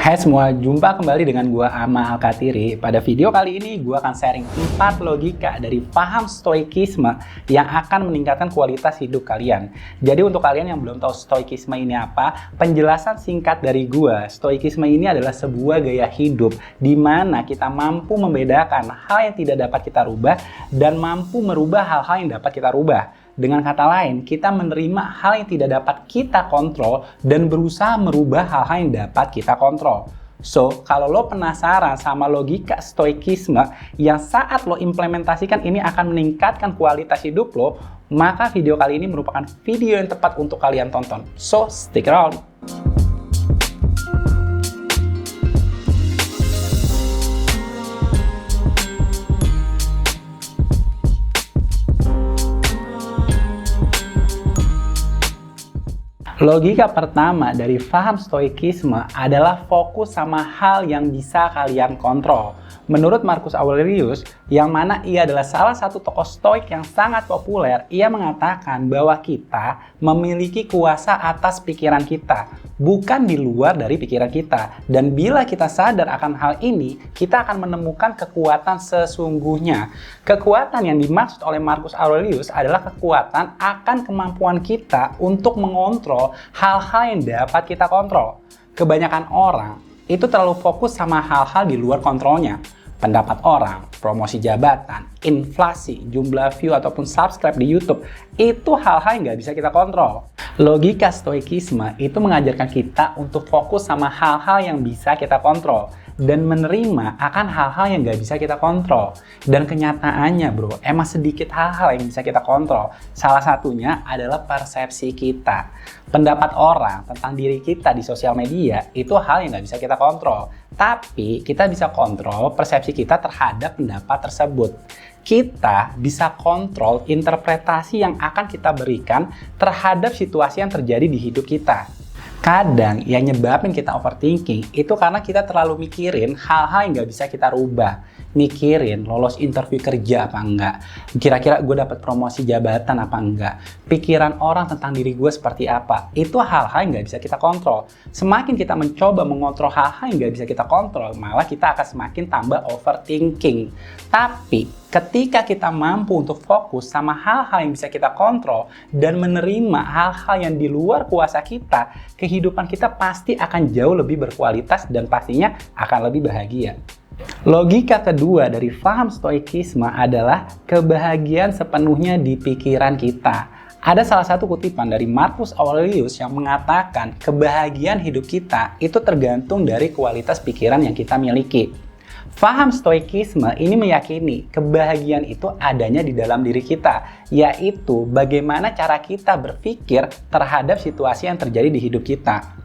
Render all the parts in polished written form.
Hai semua, jumpa kembali dengan gua Ama Alkatiri. Pada video kali ini gua akan sharing 4 logika dari paham stoikisme yang akan meningkatkan kualitas hidup kalian. Jadi untuk kalian yang belum tahu stoikisme ini apa, penjelasan singkat dari gua, stoikisme ini adalah sebuah gaya hidup di mana kita mampu membedakan hal yang tidak dapat kita rubah dan mampu merubah hal-hal yang dapat kita rubah. Dengan kata lain, kita menerima hal yang tidak dapat kita kontrol dan berusaha merubah hal-hal yang dapat kita kontrol. So, kalau lo penasaran sama logika stoikisme yang saat lo implementasikan ini akan meningkatkan kualitas hidup lo, maka video kali ini merupakan video yang tepat untuk kalian tonton. So, stick around! Logika pertama dari paham stoikisme adalah fokus sama hal yang bisa kalian kontrol. Menurut Marcus Aurelius, yang mana ia adalah salah satu tokoh stoik yang sangat populer, ia mengatakan bahwa kita memiliki kuasa atas pikiran kita, bukan di luar dari pikiran kita. Dan bila kita sadar akan hal ini, kita akan menemukan kekuatan sesungguhnya. Kekuatan yang dimaksud oleh Marcus Aurelius adalah kekuatan akan kemampuan kita untuk mengontrol hal-hal yang dapat kita kontrol. Kebanyakan orang itu terlalu fokus sama hal-hal di luar kontrolnya. Pendapat orang, promosi jabatan, inflasi, jumlah view ataupun subscribe di YouTube, itu hal-hal yang nggak bisa kita kontrol. Logika stoikisme itu mengajarkan kita untuk fokus sama hal-hal yang bisa kita kontrol dan menerima akan hal-hal yang nggak bisa kita kontrol. Dan kenyataannya bro, emang sedikit hal-hal yang bisa kita kontrol. Salah satunya adalah persepsi kita. Pendapat orang tentang diri kita di sosial media itu hal yang nggak bisa kita kontrol. Tapi kita bisa kontrol persepsi kita terhadap pendapat tersebut. Kita bisa kontrol interpretasi yang akan kita berikan terhadap situasi yang terjadi di hidup kita. Kadang yang nyebabin kita overthinking itu karena kita terlalu mikirin hal-hal yang nggak bisa kita rubah. Mikirin lolos interview kerja apa enggak, kira-kira gue dapat promosi jabatan apa enggak, pikiran orang tentang diri gue seperti apa. Itu hal-hal yang nggak bisa kita kontrol. Semakin kita mencoba mengontrol hal-hal yang nggak bisa kita kontrol, malah kita akan semakin tambah overthinking. Tapi ketika kita mampu untuk fokus sama hal-hal yang bisa kita kontrol dan menerima hal-hal yang di luar kuasa kita, kehidupan kita pasti akan jauh lebih berkualitas dan pastinya akan lebih bahagia. Logika kedua dari paham stoikisme adalah kebahagiaan sepenuhnya di pikiran kita. Ada salah satu kutipan dari Marcus Aurelius yang mengatakan kebahagiaan hidup kita itu tergantung dari kualitas pikiran yang kita miliki. Paham stoikisme ini meyakini kebahagiaan itu adanya di dalam diri kita, yaitu bagaimana cara kita berpikir terhadap situasi yang terjadi di hidup kita.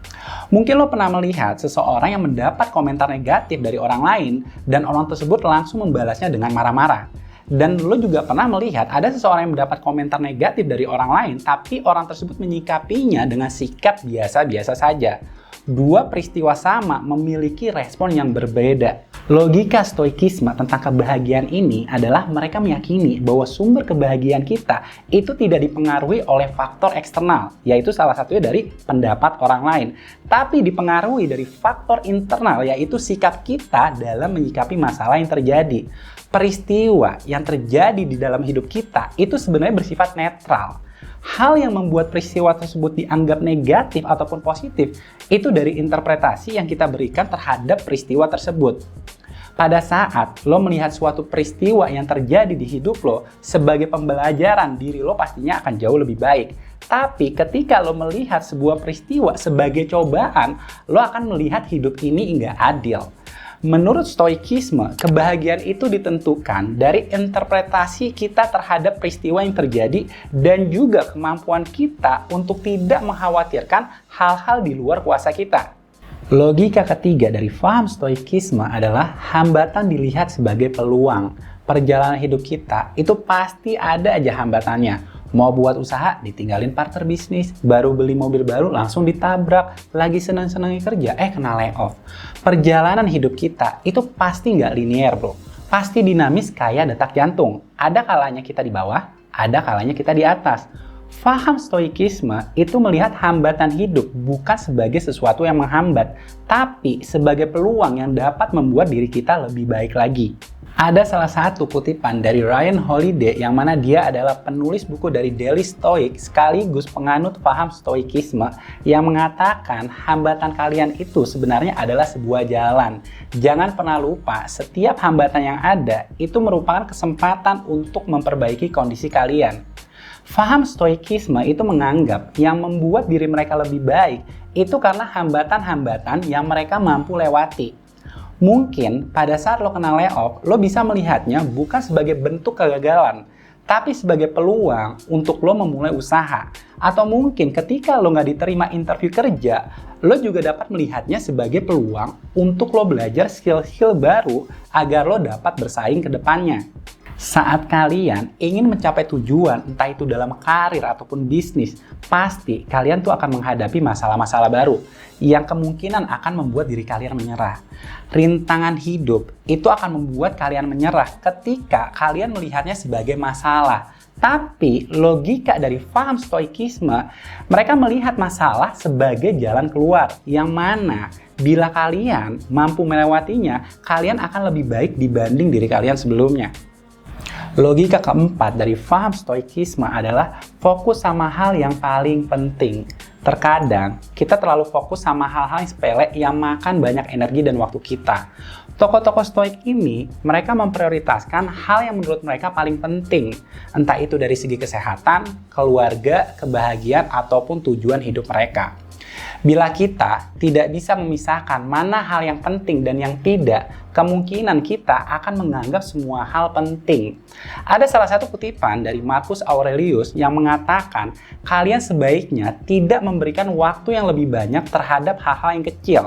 Mungkin lo pernah melihat seseorang yang mendapat komentar negatif dari orang lain dan orang tersebut langsung membalasnya dengan marah-marah. Dan lo juga pernah melihat ada seseorang yang mendapat komentar negatif dari orang lain tapi orang tersebut menyikapinya dengan sikap biasa-biasa saja. Dua peristiwa sama memiliki respon yang berbeda. Logika stoikisme tentang kebahagiaan ini adalah mereka meyakini bahwa sumber kebahagiaan kita itu tidak dipengaruhi oleh faktor eksternal, yaitu salah satunya dari pendapat orang lain, tapi dipengaruhi dari faktor internal, yaitu sikap kita dalam menyikapi masalah yang terjadi. Peristiwa yang terjadi di dalam hidup kita itu sebenarnya bersifat netral. Hal yang membuat peristiwa tersebut dianggap negatif ataupun positif itu dari interpretasi yang kita berikan terhadap peristiwa tersebut. Pada saat lo melihat suatu peristiwa yang terjadi di hidup lo sebagai pembelajaran, diri lo pastinya akan jauh lebih baik. Tapi ketika lo melihat sebuah peristiwa sebagai cobaan, lo akan melihat hidup ini nggak adil. Menurut stoikisme, kebahagiaan itu ditentukan dari interpretasi kita terhadap peristiwa yang terjadi dan juga kemampuan kita untuk tidak mengkhawatirkan hal-hal di luar kuasa kita. Logika ketiga dari paham stoikisme adalah hambatan dilihat sebagai peluang. Perjalanan hidup kita itu pasti ada aja hambatannya. Mau buat usaha, ditinggalin partner bisnis. Baru beli mobil baru, langsung ditabrak. Lagi senang-senangnya kerja, kena layoff. Perjalanan hidup kita itu pasti nggak linear bro. Pasti dinamis kayak detak jantung. Ada kalanya kita di bawah, ada kalanya kita di atas. Faham stoikisme itu melihat hambatan hidup bukan sebagai sesuatu yang menghambat, tapi sebagai peluang yang dapat membuat diri kita lebih baik lagi. Ada salah satu kutipan dari Ryan Holiday yang mana dia adalah penulis buku dari Daily Stoic sekaligus penganut faham stoikisme yang mengatakan hambatan kalian itu sebenarnya adalah sebuah jalan. Jangan pernah lupa, setiap hambatan yang ada itu merupakan kesempatan untuk memperbaiki kondisi kalian. Faham stoikisme itu menganggap yang membuat diri mereka lebih baik itu karena hambatan-hambatan yang mereka mampu lewati. Mungkin pada saat lo kena layoff, lo bisa melihatnya bukan sebagai bentuk kegagalan, tapi sebagai peluang untuk lo memulai usaha. Atau mungkin ketika lo nggak diterima interview kerja, lo juga dapat melihatnya sebagai peluang untuk lo belajar skill-skill baru agar lo dapat bersaing ke depannya. Saat kalian ingin mencapai tujuan, entah itu dalam karir ataupun bisnis, pasti kalian tuh akan menghadapi masalah-masalah baru yang kemungkinan akan membuat diri kalian menyerah. Rintangan hidup itu akan membuat kalian menyerah ketika kalian melihatnya sebagai masalah. Tapi logika dari faham stoikisme, mereka melihat masalah sebagai jalan keluar yang mana bila kalian mampu melewatinya, kalian akan lebih baik dibanding diri kalian sebelumnya. Logika keempat dari faham stoikisme adalah fokus sama hal yang paling penting. Terkadang kita terlalu fokus sama hal-hal yang sepele yang makan banyak energi dan waktu kita. Tokoh-tokoh stoik ini, mereka memprioritaskan hal yang menurut mereka paling penting. Entah itu dari segi kesehatan, keluarga, kebahagiaan, ataupun tujuan hidup mereka. Bila kita tidak bisa memisahkan mana hal yang penting dan yang tidak, kemungkinan kita akan menganggap semua hal penting. Ada salah satu kutipan dari Marcus Aurelius yang mengatakan, kalian sebaiknya tidak memberikan waktu yang lebih banyak terhadap hal-hal yang kecil.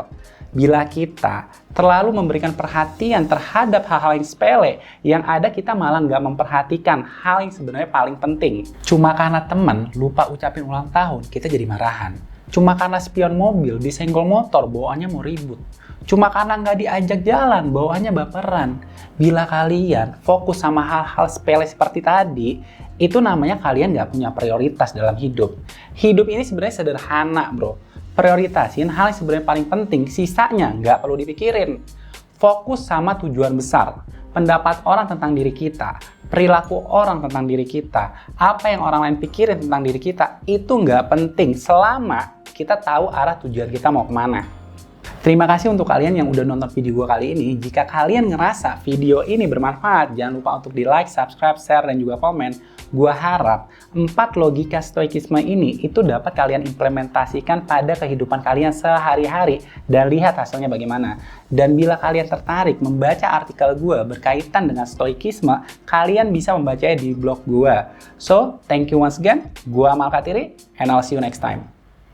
Bila kita terlalu memberikan perhatian terhadap hal-hal yang sepele, yang ada kita malah nggak memperhatikan hal yang sebenarnya paling penting. Cuma karena teman lupa ucapin ulang tahun, kita jadi marahan. Cuma karena spion mobil disenggol motor, bawaannya mau ribut. Cuma karena nggak diajak jalan, bawaannya baperan. Bila kalian fokus sama hal-hal sepele seperti tadi, itu namanya kalian nggak punya prioritas dalam hidup. Hidup ini sebenarnya sederhana, bro. Prioritasin hal yang sebenarnya paling penting, sisanya nggak perlu dipikirin. Fokus sama tujuan besar. Pendapat orang tentang diri kita, perilaku orang tentang diri kita, apa yang orang lain pikirin tentang diri kita, itu nggak penting selama kita tahu arah tujuan kita mau kemana. Terima kasih untuk kalian yang udah nonton video gue kali ini. Jika kalian ngerasa video ini bermanfaat, jangan lupa untuk di like, subscribe, share, dan juga komen. Gue harap 4 logika stoikisme ini itu dapat kalian implementasikan pada kehidupan kalian sehari-hari dan lihat hasilnya bagaimana. Dan bila kalian tertarik membaca artikel gue berkaitan dengan stoikisme, kalian bisa membacanya di blog gue. So, thank you once again. Gue Amal Katiri, and I'll see you next time.